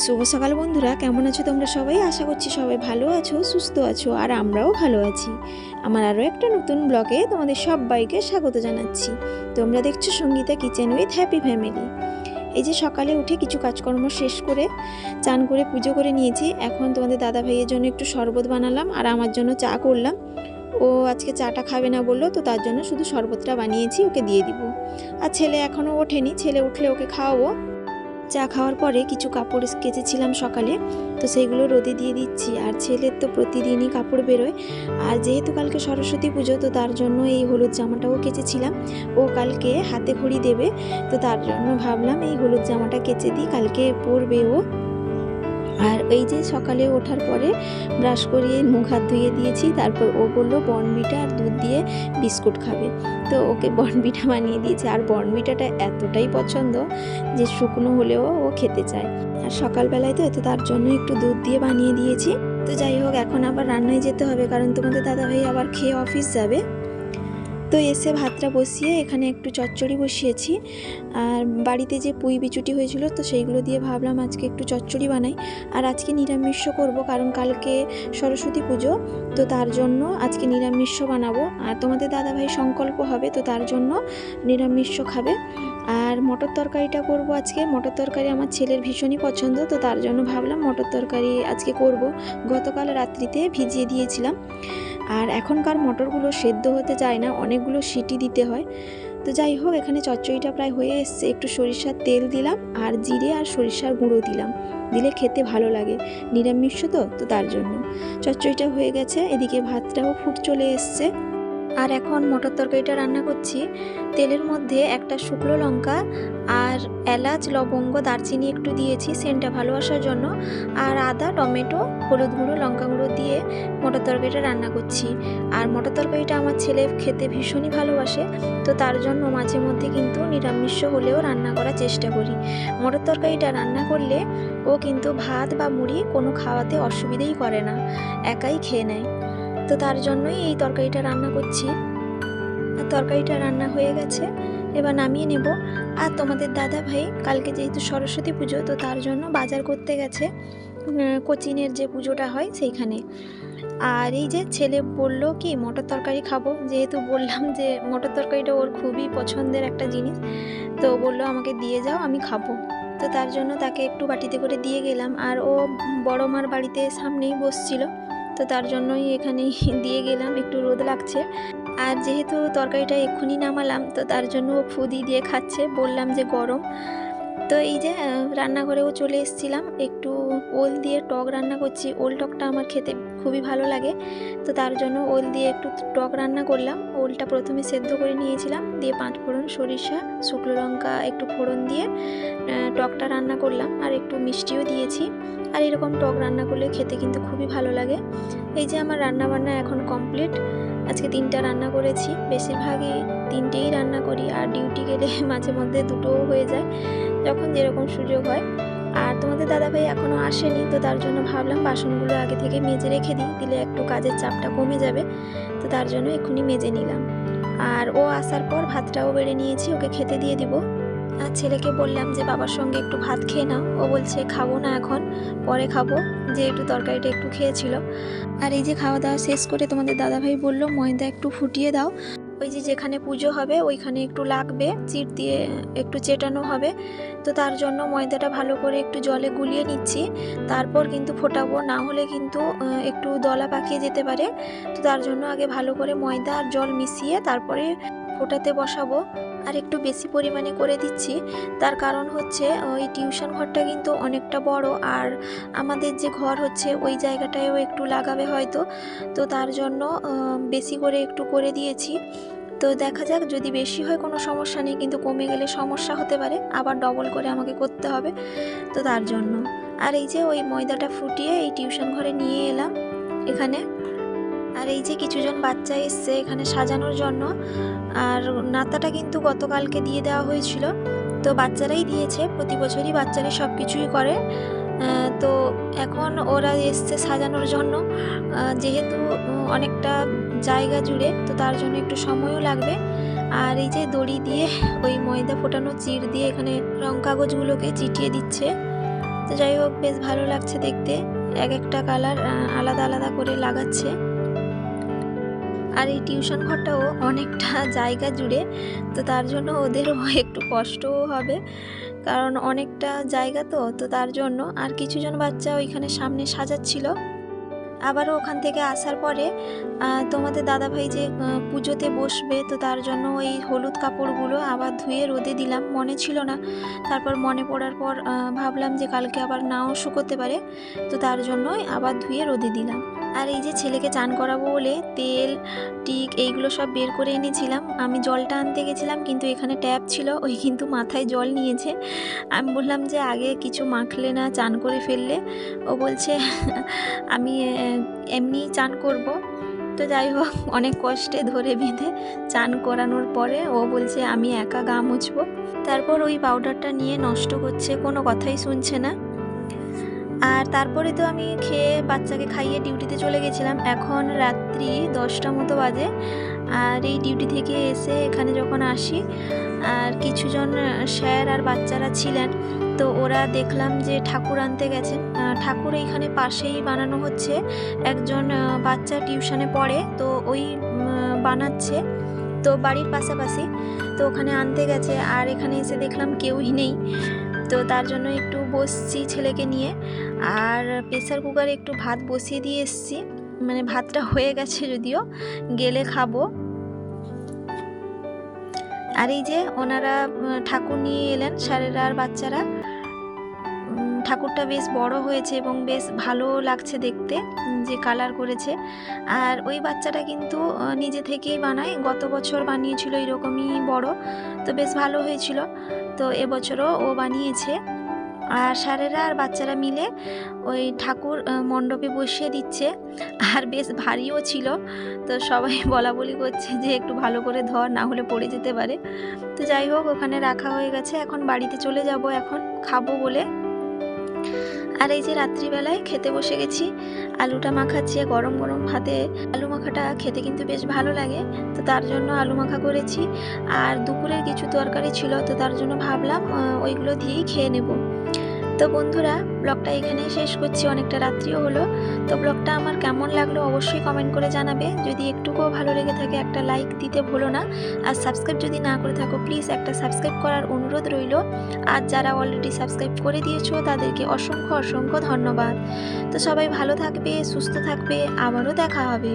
শুভ সকাল বন্ধুরা, কেমন আছো তোমরা সবাই? আশা করছি সবাই ভালো আছো, সুস্থ আছো, আর আমরাও ভালো আছি। আমার আরও একটা নতুন ব্লগে তোমাদের সবাইকে স্বাগত জানাচ্ছি। তোমরা দেখছো Sangeeta kitchen with happy family. এই যে সকালে উঠে কিছু কাজকর্ম শেষ করে চান করে পুজো করে নিয়েছি। এখন তোমাদের দাদা ভাইয়ের জন্য একটু শরবত বানালাম আর আমার জন্য চা করলাম। ও আজকে চাটা খাবে না বললো, তো তার জন্য শুধু শরবতটা বানিয়েছি, ওকে দিয়ে দিব। আর ছেলে এখনও ওঠেনি, ছেলে উঠলে ওকে খাওয়াবো। চা খাওয়ার পরে কিছু কাপড় কেচেছিলাম সকালে, তো সেইগুলো রোদে দিয়ে দিচ্ছি। আর ছেলের তো প্রতিদিনই কাপড় বেরোয়, আর যেহেতু কালকে সরস্বতী পুজো, তো তার জন্য এই হলুদ জামাটাও কেচেছিলাম। ও কালকে হাতে খড়ি দেবে, তো তার জন্য ভাবলাম এই হলুদ জামাটা কেচে দিই, কালকে পরবে ও। আর এই যে সকালে ওঠার পরে ব্রাশ করিয়ে মুখ হাত ধুয়ে দিয়েছি, তারপর ও বললো বর্নভিটা আর দুধ দিয়ে বিস্কুট খাবে, তো ওকে বর্নভিটা বানিয়ে দিয়েছে। আর বর্নভিটাটা এতটাই পছন্দ যে শুকনো হলেও ও খেতে চায়। আর সকালবেলায় তো তার জন্য একটু দুধ দিয়ে বানিয়ে দিয়েছি। তো যাই হোক, এখন আবার রান্নায় যেতে হবে, কারণ তোমাদের দাদাভাই আবার খেয়ে অফিস যাবে। তো এসে ভাতটা বসিয়ে এখানে একটু চচ্চড়ি বসিয়েছি। আর বাড়িতে যে পুঁই বিচুটি হয়েছিল, তো সেইগুলো দিয়ে ভাবলাম আজকে একটু চচ্চড়ি বানাই। আর আজকে নিরামিষ করব, কারণ কালকে সরস্বতী পুজো, তো তার জন্য আজকে নিরামিষ বানাবো। আর তোমাদের দাদাভাই সংকল্প হবে, তো তার জন্য নিরামিষ খাবে। আর মটর তরকারিটা করব আজকে। মটর তরকারি আমার ছেলের ভীষণই পছন্দ, তো তার জন্য ভাবলাম মটর তরকারি আজকে করব। গতকাল রাত্রিতে ভিজিয়ে দিয়েছিলাম। আর এখনকার মটরগুলো সেদ্ধ হতে চায় না, অনেকগুলো সিটি দিতে হয়। তো যাই হোক, এখানে চচ্চড়িটা প্রায় হয়ে এসছে। একটু সরিষার তেল দিলাম আর জিরে আর সরিষার গুঁড়ো দিলাম, দিলে খেতে ভালো লাগে। নিরামিষ তো তার জন্য চচ্চড়িটা হয়ে গেছে। এদিকে ভাতটাও ফুট চলে এসছে। আর এখন মটর তরকারিটা রান্না করছি। তেলের মধ্যে একটা শুকনো লঙ্কা আর এলাচ, লবঙ্গ, দারচিনি একটু দিয়েছি সেন্টটা ভালো আসার জন্য। আর আদা, টমেটো, হলুদ গুঁড়ো, লঙ্কা গুঁড়ো দিয়ে মটর তরকারিটা রান্না করছি। আর মটর তরকারিটা আমার ছেলে খেতে ভীষণই ভালোবাসে, তো তার জন্য মাঝে মধ্যে কিন্তু নিরামিষ হলেও রান্না করার চেষ্টা করি। মটর তরকারিটা রান্না করলে ও কিন্তু ভাত বা মুড়ি কোনো খাওয়াতে অসুবিধেই করে না, একাই খেয়ে নেয়। তো তার জন্যই এই তরকারিটা রান্না করছি। আর তরকারিটা রান্না হয়ে গেছে, এবার নামিয়ে নেব। আর তোমাদের দাদা ভাই কালকে যেহেতু সরস্বতী পুজো, তো তার জন্য বাজার করতে গেছে কোচিনের যে পুজোটা হয় সেইখানে। আর এই যে ছেলে বলল কি মটর তরকারি খাবো, যেহেতু বললাম যে মটর তরকারিটা ওর খুবই পছন্দের একটা জিনিস, তো বললো আমাকে দিয়ে যাও, আমি খাবো। তো তার জন্য তাকে একটু বাটিতে করে দিয়ে গেলাম। আর ও বড় মার বাড়িতে সামনেই বসছিল, তো তার জন্যই এখানেই দিয়ে গেলাম, একটু রোদ লাগছে। আর যেহেতু তরকারিটা এক্ষুনি নামালাম, তো তার জন্য ও ফুদি দিয়ে খাচ্ছে, বললাম যে গরম। তো এই যে রান্নাঘরেও চলে এসেছিলাম, একটু ওল দিয়ে টক রান্না করছি। ওল টকটা আমার খেতে খুবই ভালো লাগে, তো তার জন্য ওল দিয়ে একটু টক রান্না করলাম। ওলটা প্রথমে সেদ্ধ করে নিয়েছিলাম, দিয়ে 5 ফোড়ন, সরিষা, শুকনো লঙ্কা একটু ফোড়ন দিয়ে টকটা রান্না করলাম। আর একটু মিষ্টিও দিয়েছি। আর এরকম টক রান্না করলে খেতে কিন্তু খুবই ভালো লাগে। এই যে আমার রান্না বান্না এখন কমপ্লিট। আজকে 3টা রান্না করেছি, বেশিরভাগই 3টেই রান্না করি। আর ডিউটি গেলে মাঝে মধ্যে 2টোও হয়ে যায়, যখন যেরকম সুযোগ হয়। আর তোমাদের দাদাভাই এখনও আসেনি, তো তার জন্য ভাবলাম বাসনগুলো আগে থেকে মেজে রেখে দিই, দিলে একটু কাজের চাপটা কমে যাবে। তো তার জন্য এক্ষুনি মেজে নিলাম। আর ও আসার পর ভাতটাও বেড়ে নিয়েছি, ওকে খেতে দিয়ে দিব। আর ছেলেকে বললাম যে বাবার সঙ্গে একটু ভাত খেয়ে নাও। ও বলছে খাবো না এখন, পরে খাবো, যে একটু তরকারিটা একটু খেয়েছিল। আর এই যে খাওয়া দাওয়া শেষ করে তোমাদের দাদাভাই বললো ময়দা একটু ফুটিয়ে দাও, ওই যে যেখানে পুজো হবে ওইখানে একটু লাগবে, চিট দিয়ে একটু চেটানো হবে। তো তার জন্য ময়দাটা ভালো করে একটু জলে গুলিয়ে নিচ্ছি, তারপর কিন্তু ফোটাবো, না হলে কিন্তু একটু দলা পাকিয়ে যেতে পারে। তো তার জন্য আগে ভালো করে ময়দা আর জল মিশিয়ে তারপরে ফোটাতে বসাবো। আর একটু বেশি পরিমাণে করে দিচ্ছি, তার কারণ হচ্ছে ওই টিউশন ঘরটা কিন্তু অনেকটা বড়, আর আমাদের যে ঘর হচ্ছে ওই জায়গাটায়ও একটু লাগাবে হয়তো, তো তার জন্য বেশি করে একটু করে দিয়েছি। তো দেখা যাক, যদি বেশি হয় কোনো সমস্যা নেই, কিন্তু কমে গেলে সমস্যা হতে পারে, আবার ডবল করে আমাকে করতে হবে, তো তার জন্য। আর এই যে ওই ময়দাটা ফুটিয়ে এই টিউশন ঘরে নিয়ে এলাম এখানে। আর এই যে কিছুজন বাচ্চা এসছে এখানে সাজানোর জন্য। আর নাতাটা কিন্তু গতকালকে দিয়ে দেওয়া হয়েছিল, তো বাচ্চারাই দিয়েছে, প্রতি বছরই বাচ্চারাই সব কিছুই করে। তো এখন ওরা এসছে সাজানোর জন্য, যেহেতু অনেকটা জায়গা জুড়ে, তো তার জন্য একটু সময়ও লাগবে। আর এই যে দড়ি দিয়ে ওই ময়দা ফোটানো চিড় দিয়ে এখানে রং কাগজগুলোকে চিটিয়ে দিচ্ছে। তো যাই হোক, বেশ ভালো লাগছে দেখতে, এক একটা কালার আলাদা আলাদা করে লাগাচ্ছে। আর এই টিউশন ঘরটাও অনেকটা জায়গা জুড়ে, তো তার জন্য ওদেরও একটু কষ্টও হবে, কারণ অনেকটা জায়গা তো তার জন্য। আর কিছুজন বাচ্চা ওইখানে সামনে সাজাচ্ছিল। আবারও ওখান থেকে আসার পরে তোমাদের দাদাভাই যে পুজোতে বসবে, তো তার জন্য ওই হলুদ কাপড়গুলো আবার ধুয়ে রোদে দিলাম, মনে ছিল না। তারপর মনে পড়ার পর ভাবলাম যে কালকে আবার নাও শুকোতে পারে, তো তার জন্যই আবার ধুয়ে রোদে দিলাম। আর এই যে ছেলেকে চান করাবো বলে তেল, টিক এইগুলো সব বের করে এনেছিলাম। আমি জলটা আনতে গেছিলাম, কিন্তু এখানে ট্যাপ ছিল, ওই কিন্তু মাথায় জল নিয়েছে। আমি বললাম যে আগে কিছু মাখলে না, চান করে ফেললে? ও বলছে আমি এমনি চান করব। তো যাই হোক, অনেক কষ্টে ধরে বেঁধে চান করানোর পরে ও বলছে আমি একা গা মুছবো। তারপর ওই পাউডারটা নিয়ে নষ্ট করছে, কোনো কথাই শুনছে না। আর তারপরে তো আমি খেয়ে বাচ্চাকে খাইয়ে ডিউটিতে চলে গেছিলাম। এখন রাত্রি 10টা মতো বাজে। আর এই ডিউটি থেকে এসে এখানে যখন আসি, আর কিছুজন স্যার আর বাচ্চারা ছিলেন, তো ওরা দেখলাম যে ঠাকুর আনতে গেছেন। ঠাকুর এইখানে পাশেই বানানো হচ্ছে, একজন বাচ্চা টিউশনে পড়ে, তো ওই বানাচ্ছে, তো বাড়ির পাশাপাশি, তো ওখানে আনতে গেছে। আর এখানে এসে দেখলাম কেউই নেই, তো তার জন্য একটু বসছি ছেলেকে নিয়ে। আর প্রেসার কুকারে একটু ভাত বসিয়ে দিয়ে এসেছি, মানে ভাতটা হয়ে গেছে, যদিও গেলে খাবো। আর এই যে ওনারা ঠাকুর নিয়ে এলেন, স্যারেরা আর বাচ্চারা। ঠাকুরটা বেশ বড় হয়েছে এবং বেশ ভালো লাগছে দেখতে, যে কালার করেছে। আর ওই বাচ্চাটা কিন্তু নিজে থেকেই বানায়, গত বছর বানিয়েছিল এরকমই বড়, তো বেশ ভালো হয়েছিল। তো এবছরও ও বানিয়েছে। আর স্যারেরা আর বাচ্চারা মিলে ওই ঠাকুর মণ্ডপে বসিয়ে দিচ্ছে। আর বেশ ভারীও ছিল, তো সবাই বলা বলি করছে যে একটু ভালো করে ধর, না হলে পড়ে যেতে পারে। তো যাই হোক, ওখানে রাখা হয়ে গেছে, এখন বাড়িতে চলে যাব, এখন খাবো বলে। আর এই যে রাত্রিবেলায় খেতে বসে গেছি, আলুটা মাখাচ্ছি। গরম গরম ভাতে আলু মাখাটা খেতে কিন্তু বেশ ভালো লাগে, তো তার জন্য আলু মাখা করেছি। আর দুপুরের কিছু তরকারি ছিল, তো তার জন্য ভাবলাম ওইগুলো দিয়েই খেয়ে নেব। তো বন্ধুরা, ব্লগটা এখানেই শেষ করছি, অনেকটা রাত্রিও হলো। তো ব্লগটা আমার কেমন লাগলো অবশ্যই কমেন্ট করে জানাবে। যদি একটুকুও ভালো লেগে থাকে একটা লাইক দিতে ভুলো না। আর সাবস্ক্রাইব যদি না করে থাকো, প্লিজ একটা সাবস্ক্রাইব করার অনুরোধ রইল। আর যারা অলরেডি সাবস্ক্রাইব করে দিয়েছো তাদেরকে অসংখ্য অসংখ্য ধন্যবাদ। তো সবাই ভালো থাকবে, সুস্থ থাকবে, আবারও দেখা হবে।